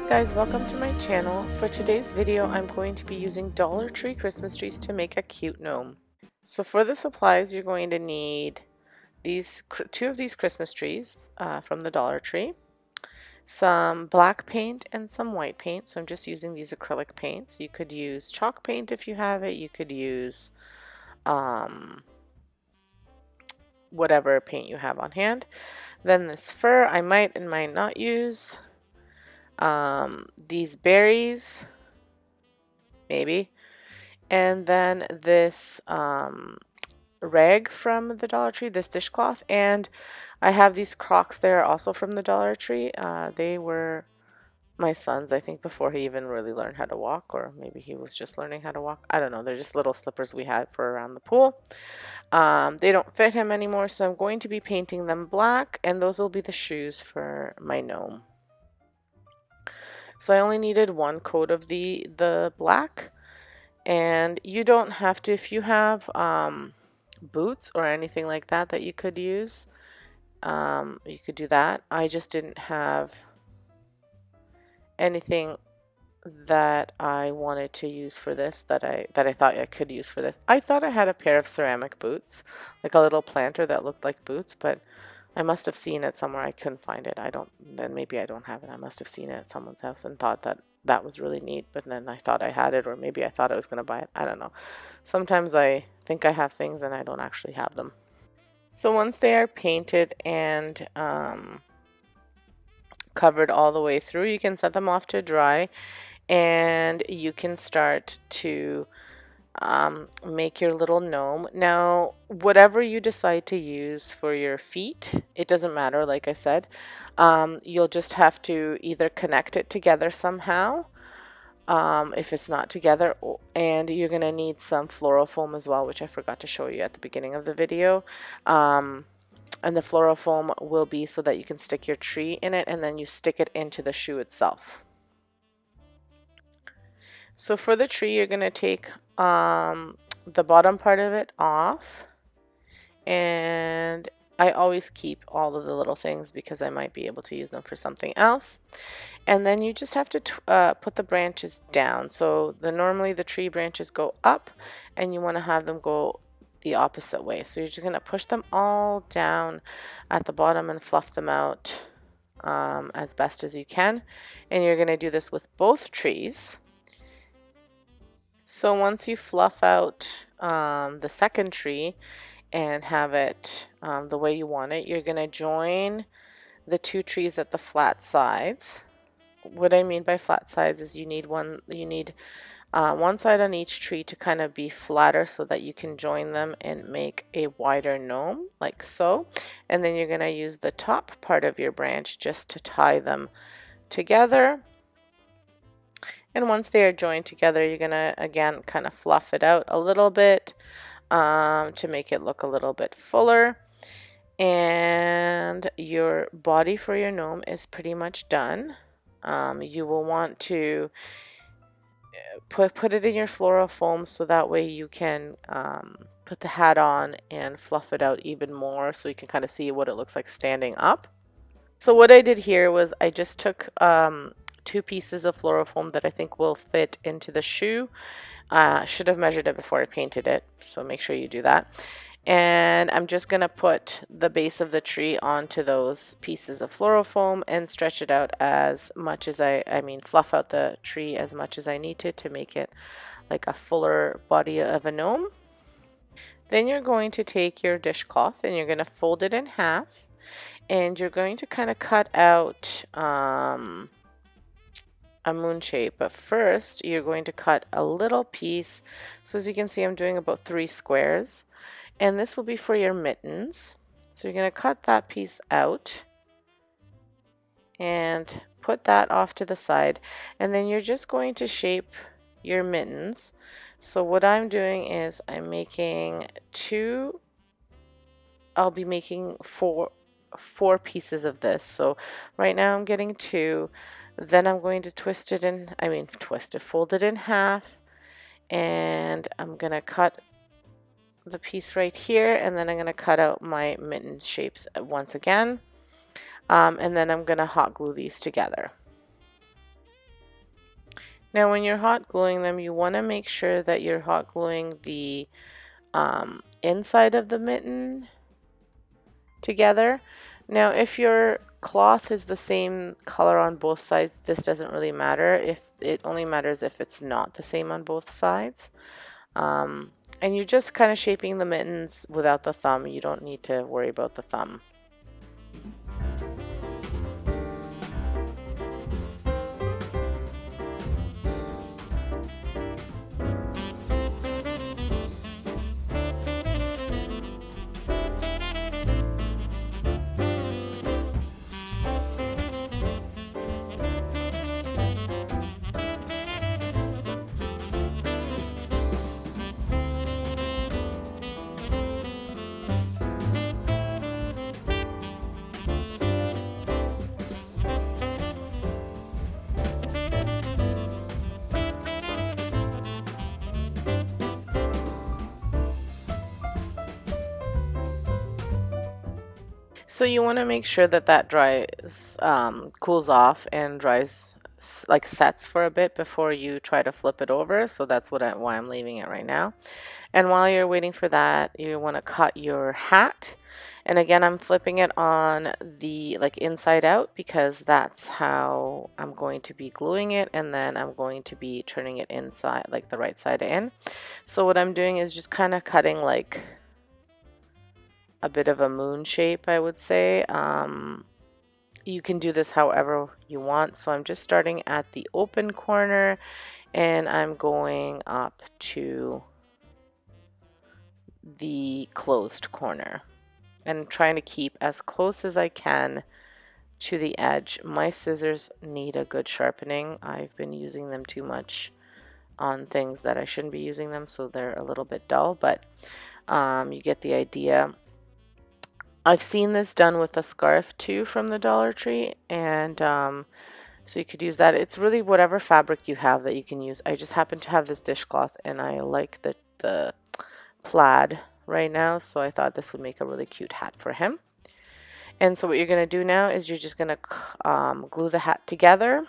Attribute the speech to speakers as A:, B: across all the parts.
A: guys, welcome to my channel. For today's video, I'm going to be using Dollar Tree Christmas trees to make a cute gnome. So for the supplies, you're going to need two of these Christmas trees from the Dollar Tree, some black paint and some white paint. So I'm just using these acrylic paints. You could use chalk paint if you have it. You could use whatever paint you have on hand. Then this fur, I might and might not use. These berries, maybe, and then this rag from the Dollar Tree, this dishcloth, and I have these Crocs there also from the Dollar Tree. They were my son's, I think, before he even really learned how to walk, or maybe he was just learning how to walk. I don't know. They're just little slippers we had for around the pool. They don't fit him anymore, so I'm going to be painting them black, and those will be the shoes for my gnome. So I only needed one coat of the black, and you don't have to, if you have boots or anything like that you could use, you could do that. I just didn't have anything that I wanted to use for this that I thought I could use for this. I thought I had a pair of ceramic boots, like a little planter that looked like boots, but I must have seen it somewhere. I couldn't find it. Then maybe I don't have it. I must have seen it at someone's house and thought that was really neat, but then I thought I had it, or maybe I thought I was going to buy it. I don't know. Sometimes I think I have things and I don't actually have them. So once they are painted and covered all the way through, you can set them off to dry, and you can start to make your little gnome. Now, whatever you decide to use for your feet, it doesn't matter, like I said. You'll just have to either connect it together somehow, if it's not together, and you're going to need some floral foam as well, which I forgot to show you at the beginning of the video. And the floral foam will be so that you can stick your tree in it, and then you stick it into the shoe itself. So for the tree, you're going to take the bottom part of it off, and I always keep all of the little things because I might be able to use them for something else. And then you just have to put the branches down. So normally the tree branches go up, and you want to have them go the opposite way. So you're just going to push them all down at the bottom and fluff them out as best as you can. And you're going to do this with both trees. So once you fluff out the second tree and have it the way you want it, you're going to join the two trees at the flat sides. What I mean by flat sides is you need one side on each tree to kind of be flatter so that you can join them and make a wider gnome, like so. And then you're going to use the top part of your branch just to tie them together. And once they are joined together, you're going to, again, kind of fluff it out a little bit to make it look a little bit fuller. And your body for your gnome is pretty much done. You will want to put it in your floral foam so that way you can put the hat on and fluff it out even more so you can kind of see what it looks like standing up. So what I did here was I just took two pieces of floral foam that I think will fit into the shoe. Should have measured it before I painted it, so make sure you do that. And I'm just going to put the base of the tree onto those pieces of floral foam and stretch it out as much as fluff out the tree as much as I need to make it like a fuller body of a gnome. Then you're going to take your dishcloth and you're going to fold it in half, and you're going to kind of cut out a moon shape, but first you're going to cut a little piece. So as you can see, I'm doing about 3 squares, and this will be for your mittens. So you're going to cut that piece out and put that off to the side, and then you're just going to shape your mittens. So what I'm doing is I'm making I'll be making four pieces of this. So right now I'm getting 2. Then I'm going to fold it in half, and I'm going to cut the piece right here, and then I'm going to cut out my mitten shapes once again, and then I'm going to hot glue these together. Now when you're hot gluing them, you want to make sure that you're hot gluing the inside of the mitten together. Now if your cloth is the same color on both sides, this doesn't really matter. If it only matters if it's not the same on both sides. And you're just kind of shaping the mittens without the thumb. You don't need to worry about the thumb. So you want to make sure that that dries, cools off and dries, like sets for a bit before you try to flip it over. So that's why I'm leaving it right now. And while you're waiting for that, you want to cut your hat. And again, I'm flipping it on the like inside out because that's how I'm going to be gluing it. And then I'm going to be turning it inside, like the right side in. So what I'm doing is just kind of cutting like a bit of a moon shape, I would say. You can do this however you want. So I'm just starting at the open corner and I'm going up to the closed corner and trying to keep as close as I can to the edge. My scissors need a good sharpening. I've been using them too much on things that I shouldn't be using them, so they're a little bit dull, but you get the idea. I've seen this done with a scarf too from the Dollar Tree, and so you could use that. It's really whatever fabric you have that you can use. I just happen to have this dishcloth and I like the plaid right now, so I thought this would make a really cute hat for him. And so what you're going to do now is you're just going to glue the hat together.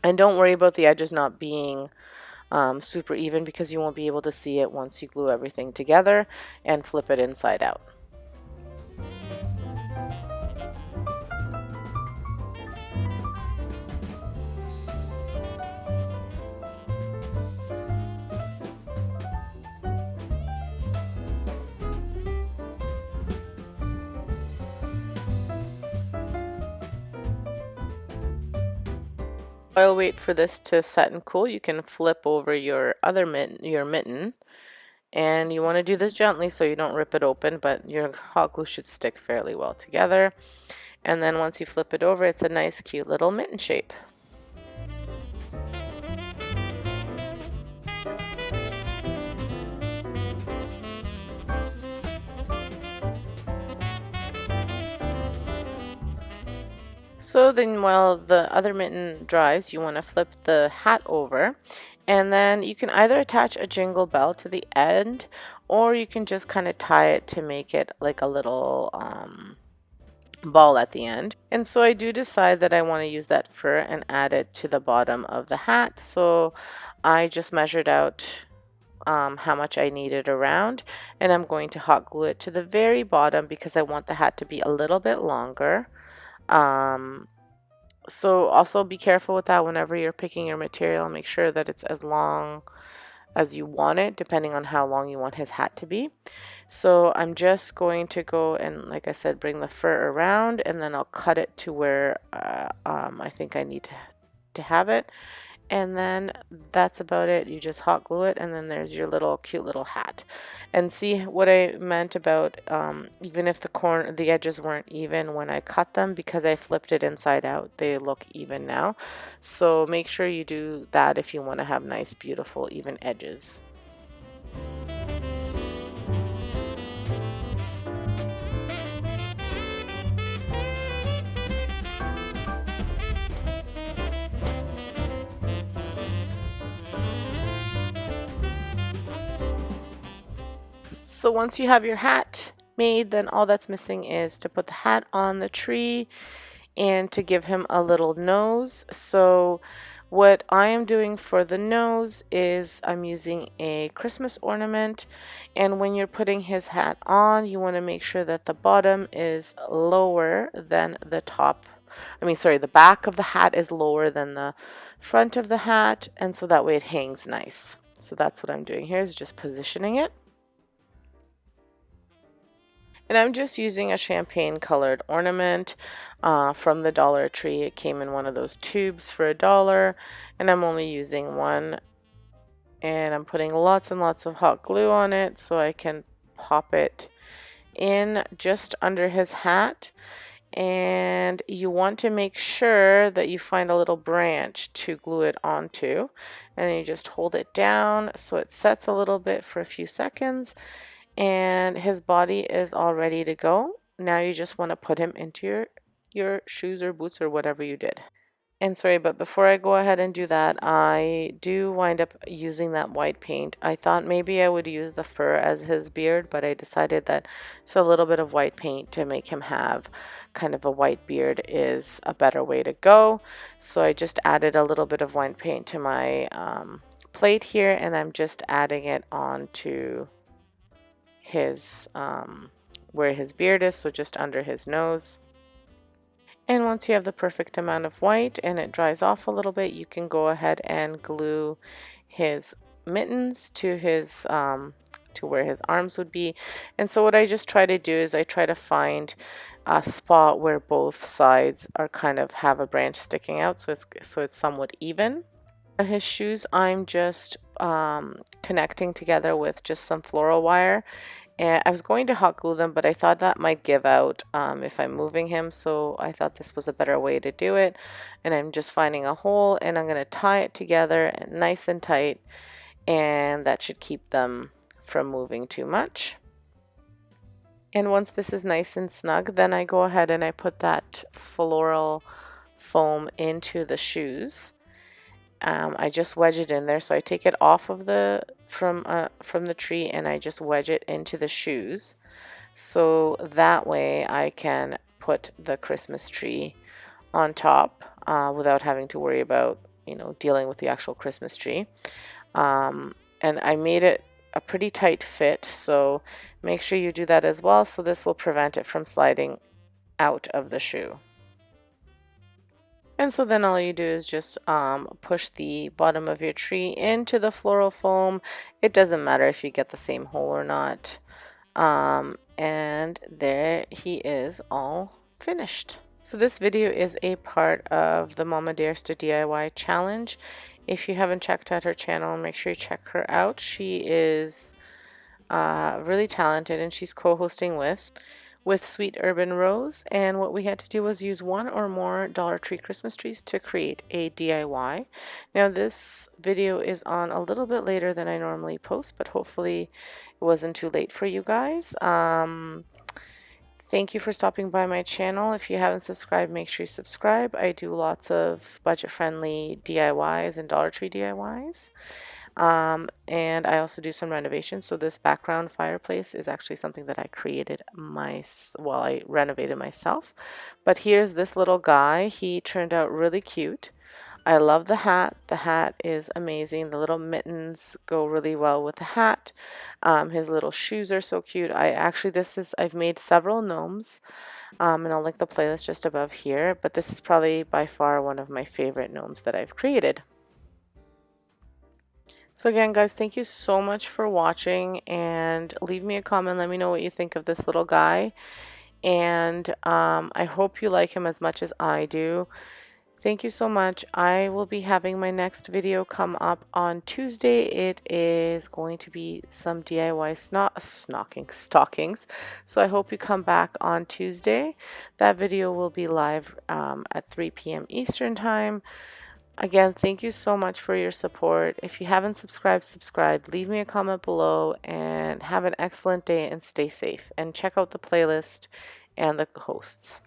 A: And don't worry about the edges not being super even because you won't be able to see it once you glue everything together and flip it inside out. While wait for this to set and cool, you can flip over your other mitten, and you want to do this gently so you don't rip it open, but your hot glue should stick fairly well together. And then once you flip it over, it's a nice cute little mitten shape. So then while the other mitten dries, you want to flip the hat over, and then you can either attach a jingle bell to the end or you can just kind of tie it to make it like a little ball at the end. And so I do decide that I want to use that fur and add it to the bottom of the hat. So I just measured out how much I needed around, and I'm going to hot glue it to the very bottom because I want the hat to be a little bit longer. So also be careful with that whenever you're picking your material. Make sure that it's as long as you want it, depending on how long you want his hat to be. So I'm just going to go and, like I said, bring the fur around, and then I'll cut it to where I think I need to have it. And then that's about it. You just hot glue it, and then there's your little cute little hat. And see what I meant about even if the edges weren't even when I cut them, because I flipped it inside out, they look even now. So make sure you do that if you want to have nice, beautiful, even edges. So once you have your hat made, then all that's missing is to put the hat on the tree and to give him a little nose. So What I am doing for the nose is I'm using a Christmas ornament, and when you're putting his hat on, you want to make sure that the bottom is lower than the top. Sorry, the back of the hat is lower than the front of the hat, and so that way it hangs nice. So that's what I'm doing here, is just positioning it. And I'm just using a champagne colored ornament from the Dollar Tree. It came in one of those tubes for $1, and I'm only using one. And I'm putting lots and lots of hot glue on it so I can pop it in just under his hat. And you want to make sure that you find a little branch to glue it onto. And then you just hold it down so it sets a little bit for a few seconds. And his body is all ready to go. Now you just want to put him into your shoes or boots or whatever you did. And sorry, but before I go ahead and do that, I do wind up using that white paint. I thought maybe I would use the fur as his beard, but I decided that so a little bit of white paint to make him have kind of a white beard is a better way to go. So I just added a little bit of white paint to my plate here, and I'm just adding it onto his where his beard is, so just under his nose. And once you have the perfect amount of white and it dries off a little bit, you can go ahead and glue his mittens to his to where his arms would be. And so what I just try to do is I try to find a spot where both sides are kind of have a branch sticking out, so it's somewhat even. His shoes I'm just connecting together with just some floral wire. And I was going to hot glue them, but I thought that might give out if I'm moving him, so I thought this was a better way to do it. And I'm just finding a hole, and I'm going to tie it together nice and tight, and that should keep them from moving too much. And once this is nice and snug, then I go ahead and I put that floral foam into the shoes. I just wedge it in there, so I take it off of the from the tree and I just wedge it into the shoes, so that way I can put the Christmas tree on top without having to worry about dealing with the actual Christmas tree. And I made it a pretty tight fit, so make sure you do that as well, so this will prevent it from sliding out of the shoe. And so then all you do is just push the bottom of your tree into the floral foam. It doesn't matter if you get the same hole or not. And there he is, all finished. So this video is a part of the Mama Dares to DIY challenge. If you haven't checked out her channel, make sure you check her out. She is really talented, and she's co-hosting with Sweet Urban Rose, and what we had to do was use one or more Dollar Tree Christmas trees to create a DIY. Now this video is on a little bit later than I normally post, but hopefully it wasn't too late for you guys. Thank you for stopping by my channel. If you haven't subscribed, make sure you subscribe. I do lots of budget-friendly DIYs and Dollar Tree DIYs. And I also do some renovations. So this background fireplace is actually something that I created I renovated myself. But here's this little guy. He turned out really cute. I love the hat. The hat is amazing. The little mittens go really well with the hat. His little shoes are so cute. I've made several gnomes. And I'll link the playlist just above here. But this is probably by far one of my favorite gnomes that I've created. So again, guys, thank you so much for watching, and leave me a comment. Let me know what you think of this little guy, and I hope you like him as much as I do. Thank you so much. I will be having my next video come up on Tuesday. It is going to be some DIY stockings. So I hope you come back on Tuesday. That video will be live at 3 p.m. Eastern Time. Again, thank you so much for your support. If you haven't subscribed, subscribe. Leave me a comment below, and have an excellent day and stay safe. And check out the playlist and the hosts.